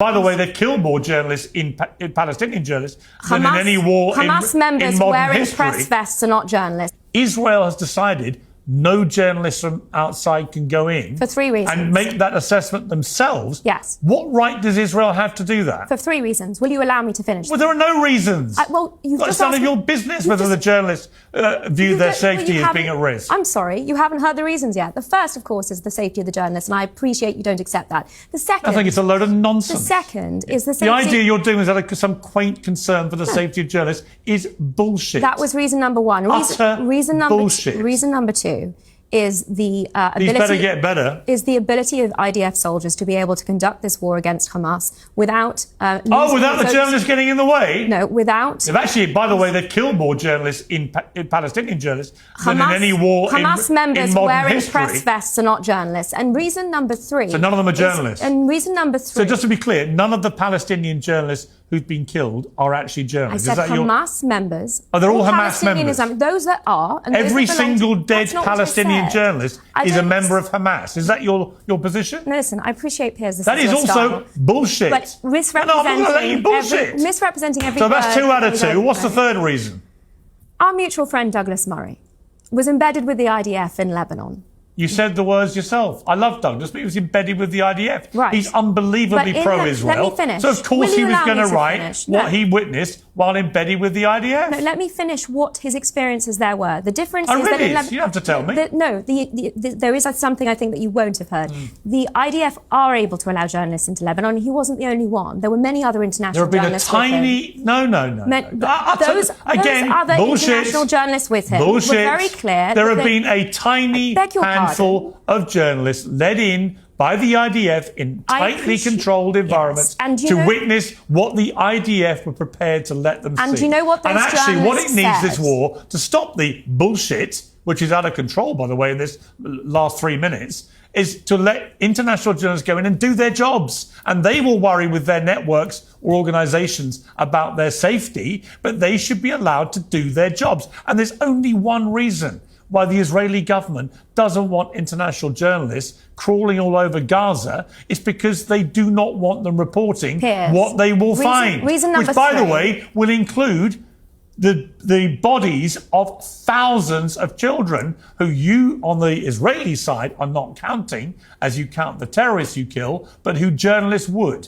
By the way, they've killed more journalists, Palestinian journalists, than in any war Hamas members in modern wearing history. press vests are not journalists. Israel has decided no journalists from outside can go in. For 3 reasons. And make that assessment themselves. Yes. What right does Israel have to do that? For 3 reasons. Will you allow me to finish? Well, there are no reasons. It's none of your business whether the journalists view their safety as being at risk. I'm sorry, you haven't heard the reasons yet. The first, of course, is the safety of the journalists, and I appreciate you don't accept that. The second... I think it's a load of nonsense. The second is the safety... The idea you're doing is some quaint concern for the safety of journalists is bullshit. That was reason number one. Reason number two is the ability... These better get better. ...is the ability of IDF soldiers to be able to conduct this war against Hamas without... without the journalists getting in the way? No, without... They've actually, by the way, they've killed more journalists, Palestinian journalists, than in any war Hamas in members modern wearing history. press vests are not journalists. And reason number three... So none of them are journalists? And reason number three... So just to be clear, none of the Palestinian journalists who've been killed are actually journalists. I said Hamas members. Oh, they're all Hamas members? Those that are... And every single dead Palestinian journalist is a member of Hamas. Is that your position? No, listen, I appreciate Piers. That is also bullshit. But misrepresenting... No, I'm not going to let you bullshit. Misrepresenting every So that's 2 out of 2. What's the third reason? Our mutual friend Douglas Murray was embedded with the IDF in Lebanon. You said the words yourself. I love Douglas, but he was embedded with the IDF. Right. He's unbelievably pro-Israel. Let me finish. So of course he was going to write what he witnessed while embedded with the IDF. No, let me finish what his experiences there were. The difference is that... You don't have to tell me. There is something I think that you won't have heard. The IDF are able to allow journalists into Lebanon. He wasn't the only one. There were many other international journalists with him. There have been a tiny... Those other international journalists with him were very clear. There have been a tiny handful of journalists led in by the IDF in tightly controlled environments to witness what the IDF were prepared to let them see. And you know what those journalists said? And actually what it needs this war, to stop the bullshit, which is out of control, by the way, in this last 3 minutes, is to let international journalists go in and do their jobs. And they will worry with their networks or organisations about their safety, but they should be allowed to do their jobs. And there's only one reason why the Israeli government doesn't want international journalists crawling all over Gaza. It's because they do not want them reporting what they will find. Which, by the way, will include the bodies of thousands of children who you, on the Israeli side, are not counting as you count the terrorists you kill, but who journalists would.